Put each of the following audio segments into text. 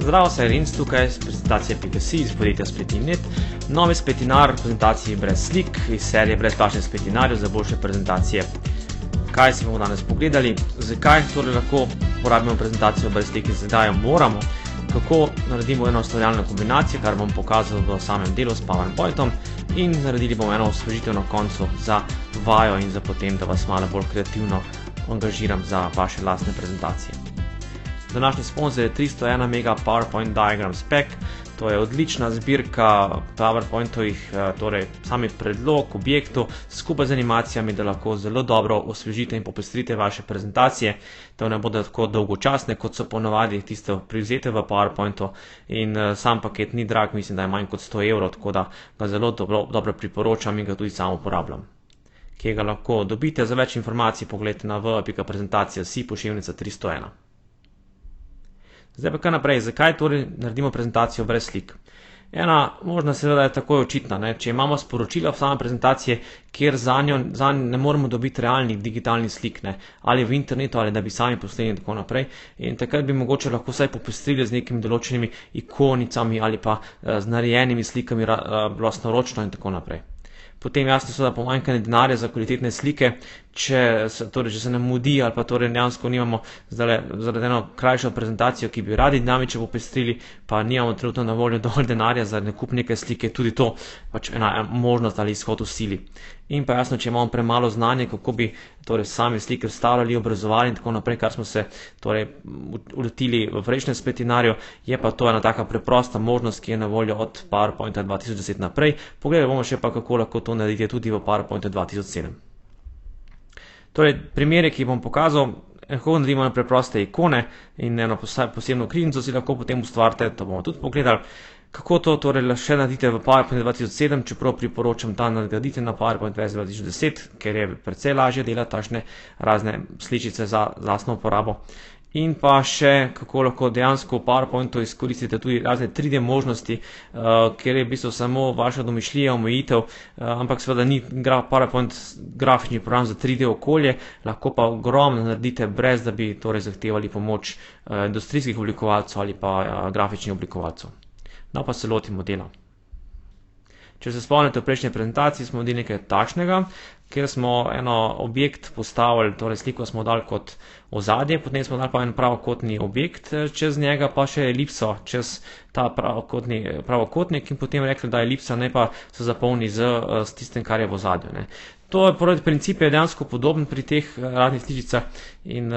Zdravo, se je Rinc tukaj z prezentacije.si iz podjetja Spletni.net. Novi spletinar v prezentaciji brez slik iz serije brezplačnih spletinarjev za boljše prezentacije. Kaj si bomo danes pogledali, zakaj torej lahko uporabimo prezentacijo brez slik in zakaj jo moramo, kako naredimo eno ustvarjalno kombinacijo, kar bom pokazal v samem delu s PowerPointom, in naredili bomo eno osvežitev na koncu za vajo in za potem, da vas malo bolj kreativno angažiram za vaše lastne prezentacije. Današnji sponsor je 301 mega PowerPoint Diagrams Pack. To je odlična zbirka PowerPointovih, torej sami predlog, objektov, skupaj z animacijami, da lahko zelo dobro osvežite in popestrite vaše prezentacije, da ne bodo tako dolgočasne, kot so ponavadi tiste privzete v PowerPointu, in sam paket ni drag, mislim, da je manj kot 100 evrov, tako da ga zelo dobro priporočam in ga tudi sam uporabljam. Kje ga lahko dobite? Za več informacij pogledajte na www.prezentacija.si pošiljnica 301. Zdaj pa kar naprej, zakaj torej naredimo prezentacijo brez slik? Ena možnost seveda je takoj očitna, če imamo sporočila v same prezentacije, kjer zanj ne moremo dobiti realnih digitalnih slik, ali v internetu, ali da bi sami posneli in tako naprej. In takrat bi mogoče lahko vsaj popestrili z nekimi določenimi ikonicami ali pa z narejenimi slikami vlastnoročno in tako naprej. Potem jasno seveda pomanjkanje denarja za kvalitetne slike, če se nam mudi ali pa torej dejansko nimamo zaradi eno krajšo prezentacijo, ki bi radi dinamično popestrili, pa nimamo trenutno na voljo dovolj denarja za nakup neke slike, tudi to pač ena možnost ali izhod v sili. In pa jasno, če imamo premalo znanja, kako bi torej sami slike vstavljali, obrazovali in tako naprej, kar smo se torej ulotili v prejšnjem spletinarju, je pa to ena taka preprosta možnost, ki je na voljo od PowerPointa 2010 naprej. Pogledali bomo še pa, kako lahko to naredite tudi v PowerPointu 2007. Torej, primere, ki bom pokazal, lahko naredimo ene preproste ikone in eno posebno krilnico si lahko potem ustvarite, to bomo tudi pogledali. Kako to torej še naredite v PowerPoint 2007, čeprav priporočam, da nadgradite na PowerPoint 2010, ker je precej lažje delati takšne razne sličice za lastno uporabo. In pa še, kako lahko dejansko v PowerPointu izkoristite tudi razne 3D možnosti, kjer je v bistvu samo vaša domišljija, omejitev, ampak seveda ni PowerPoint grafični program za 3D okolje, lahko pa ogromno naredite, brez da bi torej zahtevali pomoč industrijskih oblikovalcev ali pa grafičnih oblikovalcev. No, pa se lotimo dela. Če se spomnite v prejšnji prezentaciji, smo naredili nekaj takšnega, kjer smo eno objekt postavili, torej sliko smo dali kot ozadje, potem smo dali pa en pravokotni objekt, čez njega pa še elipso čez ta pravokotnik in potem rekli, da elipsa ne pa se zapolni s tistem, kar je v ozadju. To je princip je dejansko podoben pri teh raznih sličicah in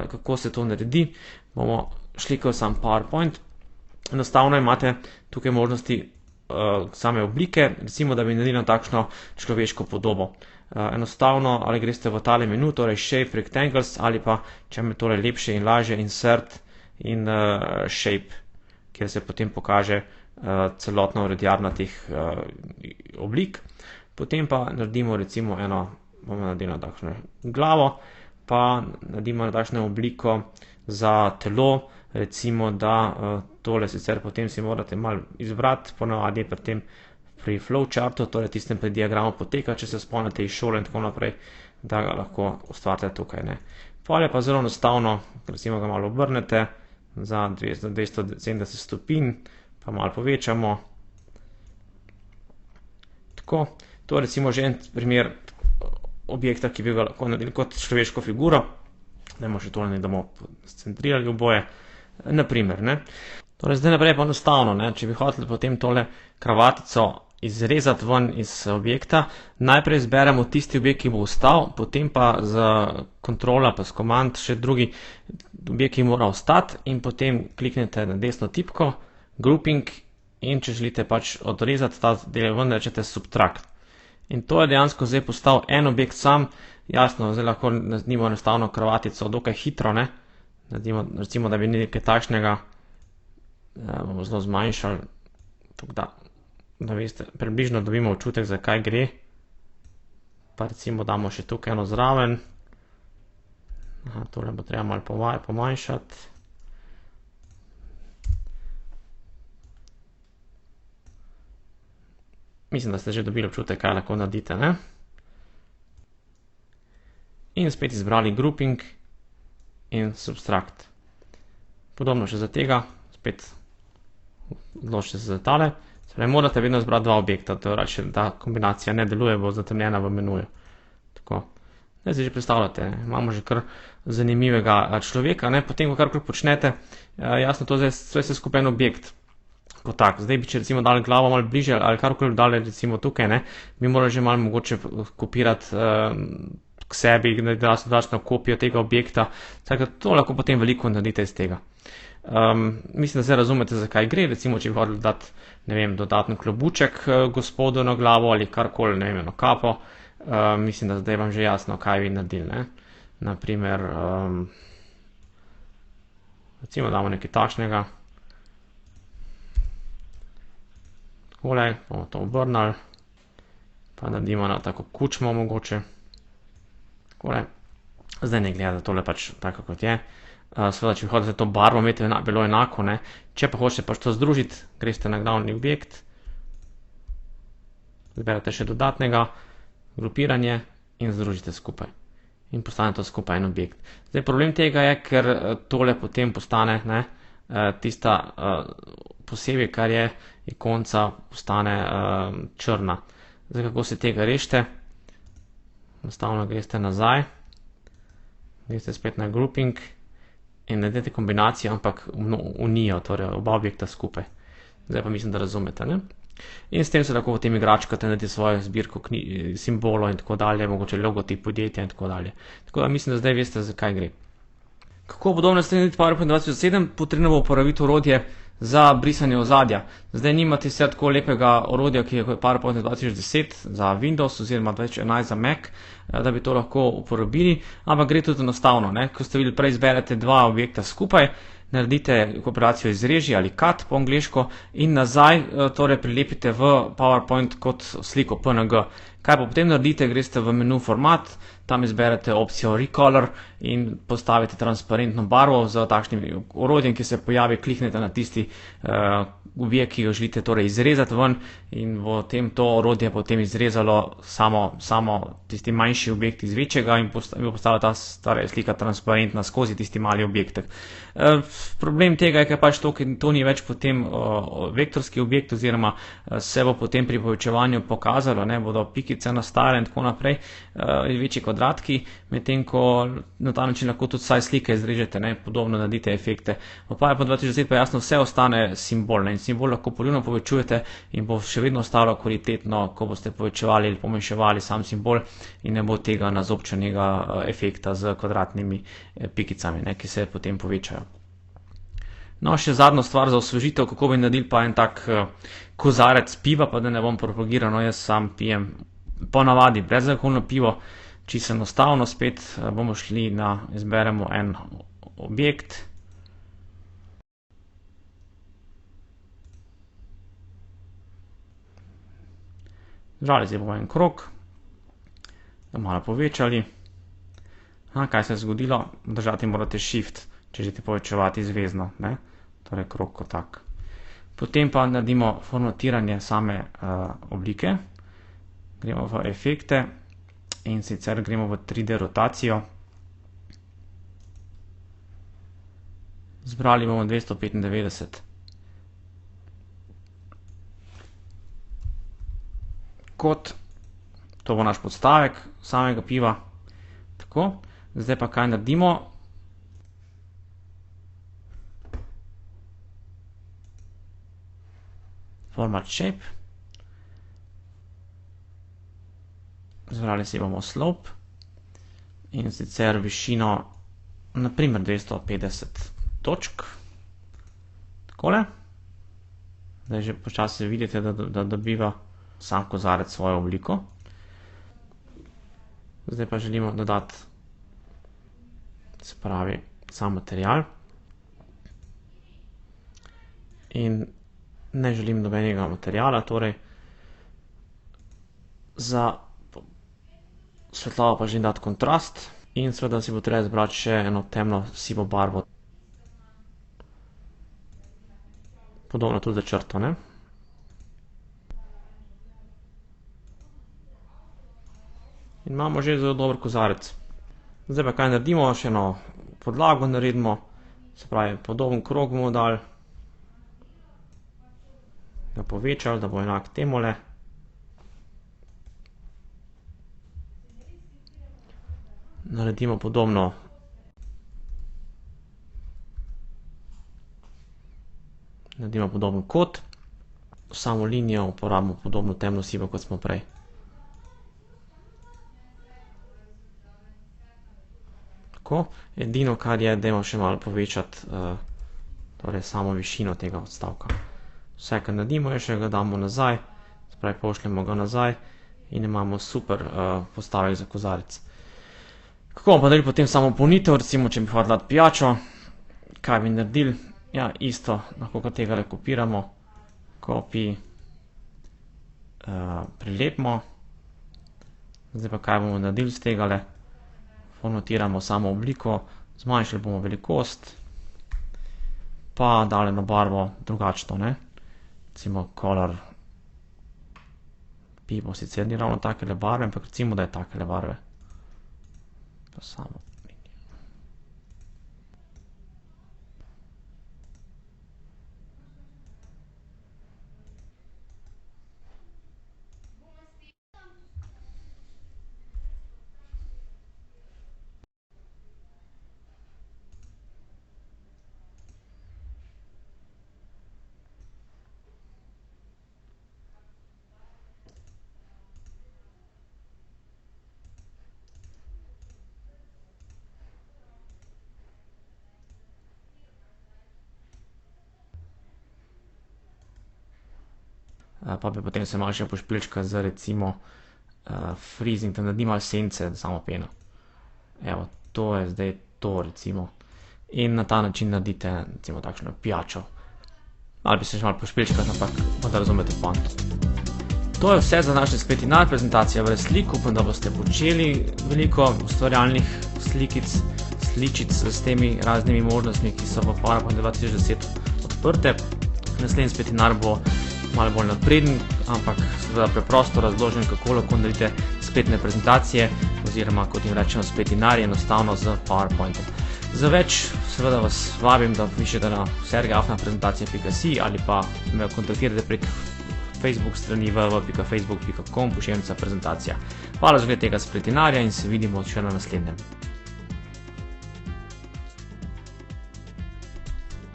kako se to naredi. Bomo šli v sam PowerPoint. Enostavno imate tukaj možnosti same oblike, recimo, da bi naredili takšno človeško podobo. Enostavno, ali greste v tale menu, torej Shape Rectangles, ali pa, če me torej lepše in lažje, Insert in Shape, kjer se potem pokaže celotna orodjarna teh oblik. Potem pa naredimo recimo bomo naredili takšno glavo, pa naredimo takšno obliko za telo, recimo, da tole sicer potem si morate malo izbrati, ponavadi pri flowchartu, torej tistem pri diagramu poteka, če se spomnite iz šole in tako naprej, da ga lahko ustvarite tukaj. Pol je pa zelo enostavno, recimo ga malo obrnete za 270 stopinj, pa malo povečamo. Tako, to je recimo že en primer objekta, ki bi ga lahko naredili kot človeško figuro. Dajmo še tole, da bomo scentrirali oboje. Naprimer, Torej, zdaj naprej je pa enostavno, če bi hoteli potem tole kravatico izrezati ven iz objekta, najprej izberemo tisti objekt, ki bo ostal, potem pa z kontrola pa s komand še drugi objekt, ki mora ostati, in potem kliknete na desno tipko, grouping, in če želite pač odrezati ta del ven, rečete subtract. In to je dejansko zdaj postal en objekt sam, jasno, zdaj lahko naredimo enostavno kravatico dokaj hitro, recimo, da bi nekaj takšnega bomo zelo zmanjšali, da veste, približno dobimo občutek, za kaj gre. Pa recimo damo še tukaj eno zraven. Tole bo treba malo pomanjšati. Mislim, da ste že dobili občutek, kaj lahko naredite, In spet izbrali grouping in subtract. Podobno še za tega, spet odločite se za tale. Se pravi, morate vedno izbrati dva objekta, to je reči, da kombinacija ne deluje, bo zatemnjena v menuju. Tako. Zdaj si že predstavljate, imamo že kar zanimivega človeka, ne, potem, ko karkoli počnete, jasno, to je vse skupaj en objekt. Kot tak, zdaj bi, če recimo dali glavo malo bliže ali karkoli dali recimo tukaj, ne, bi morali že malo mogoče kopirati k sebi, narediti drugačno kopijo tega objekta, tako to lahko potem veliko naredite iz tega. Mislim, da zdaj razumete, zakaj gre, recimo, če bi hodili dati, ne vem, dodatno klobuček gospodu na glavo ali karkoli, ne vem, eno kapo, mislim, da zdaj vam že jasno, kaj bi naredili, ne. Naprimer, recimo damo nekaj takšnega, takole, bomo to obrnili, pa naredimo na tako kučmo mogoče, takole, zdaj ne gleda, da tole pač tako kot je. Seveda, če hodite to barvo, imate bilo enako, ne. Če pa hočete pač to združiti, greste na glavni objekt, zberete še dodatnega, grupiranje in združite skupaj. In postane to skupaj en objekt. Zdaj, problem tega je, ker tole potem postane, ne, tista posebej, kar je ikonca, postane črna. Zdaj, kako se tega rešite? Enostavno greste nazaj, greste spet na grouping, in naredite kombinacijo, ampak unijo, torej oba objekta skupaj. Zdaj pa mislim, da razumete, ne? In s tem se lahko potem igračkate, naredite svojo zbirko simbolov in tako dalje, mogoče logotip podjetja in tako dalje. Tako da mislim, da zdaj veste, zakaj gre. Kako podobno ste narediti PowerPoint 2007, potrebno bo uporabiti orodje za brisanje ozadja. Zdaj nimate vse tako lepega orodja, ki je PowerPoint 2010 za Windows oziroma 2011 za Mac, da bi to lahko uporabili, ampak gre tudi enostavno, ne? Ko ste videli, prej izberete dva objekta skupaj, naredite operacijo izreži ali cut po angleško in nazaj torej prilepite v PowerPoint kot sliko PNG. Kaj pa potem naredite, greste v menu format, tam izberete opcijo recolor in postavite transparentno barvo z takšnim orodjem, ki se pojavi, kliknete na tisti objekt, ki ga želite torej izrezati ven in bo to orodje potem izrezalo samo tisti manjši objekt iz večjega in bo postala ta slika transparentna skozi tisti mali objektek. Problem tega je, ker pač to ni več potem vektorski objekt oziroma se bo potem pri povečevanju pokazalo, ne, bodo pikice nastale in tako naprej, večji kvadratki, medtem ko na ta način lahko tudi vsaj slike izrežete, ne, podobno naredite efekte. V PowerPoint 2010 pa jasno vse ostane simbol, ne, in simbol lahko poljubno povečujete in bo še vedno ostalo kvalitetno, ko boste povečevali ali pomanjševali sam simbol in ne bo tega nazobčenega efekta z kvadratnimi pikicami, ne, ki se potem povečajo. No, še zadnjo stvar za osvežitev, kako bi naredili pa en tak kozarec piva, pa da ne bom propagiral, no, jaz sam pijem ponavadi brezalkoholno pivo, čisto enostavno, spet bomo šli izberemo en objekt. Zbrali zdaj bomo en krog, ga malo povečali. Kaj se je zgodilo? Držati morate Shift, če želite povečevati zvezno, ne? Torej krog kot tak. Potem pa naredimo formatiranje same oblike. Gremo v efekte in sicer gremo v 3D rotacijo. Zbrali bomo 295. Kot, to bo naš podstavek samega piva. Tako, zdaj pa kaj naredimo? Format shape. Zbrali si bomo slope in sicer višino naprimer 250 točk. Takole. Zdaj že počasi vidite, da dobiva sam kozarec svojo obliko. Zdaj pa želimo dodati, se pravi, sam material. In ne želim nobenega materijala, torej za svetlobo pa želim dati kontrast in seveda si bo treba izbrati še eno temno sivo barvo. Podobno tudi za črto, ne? In imamo že zelo dober kozarec. Zdaj pa kaj naredimo, še eno podlago naredimo, se pravi podoben krog bomo dali. ga povečali, da bo enak temule. Naredimo podobno. Naredimo podoben kot. Samo linijo uporabimo podobno temno sivo, kot smo prej. Tako, edino, kar je, dajmo še malo povečati torej samo višino tega odstavka. Vse, kar naredimo, je še ga damo nazaj, spravi pošljemo ga nazaj in imamo super postavek za kozarec. Kako bomo pa naredili potem samo polnitev, recimo, če bi hotela dati pijačo, kaj bi naredili? Ja, isto, lahko ga tega le kopiramo, copy, prilepimo. Zdaj pa kaj bomo naredili z tega le? Formatiramo samo obliko, zmanjšali bomo velikost, pa dali na barvo drugačno, ne? Recimo color pivo sicer ni ravno takele barve, ampak recimo, da je takele barve. Pa samo pa bi potem se malo še pošpilčka z recimo freezing, da naredi malo sence, samo peno. Evo, to je zdaj to recimo. In na ta način naredite recimo takšno pijačo. Ali bi se še malo pošpilčkati, ampak da razumete poanto. To je vse za naše spletinar, prezentacija brez slik. Upam, da boste počeli veliko ustvarjalnih sličic s temi raznimi možnostmi, ki so v PowerPoint 2010 odprte. Naslednji spletinar bo malo bolj napreden, ampak seveda preprosto razložen, kako lahko naredite spletne prezentacije oziroma, kot jim rečemo, spletinarje enostavno z PowerPointom. Za več seveda vas vabim, da pišete na sergejafnaprezentacije.si ali pa me kontaktirate prek Facebook strani www.facebook.com/prezentacija. Hvala za gled tega spletinarja in se vidimo še na naslednjem.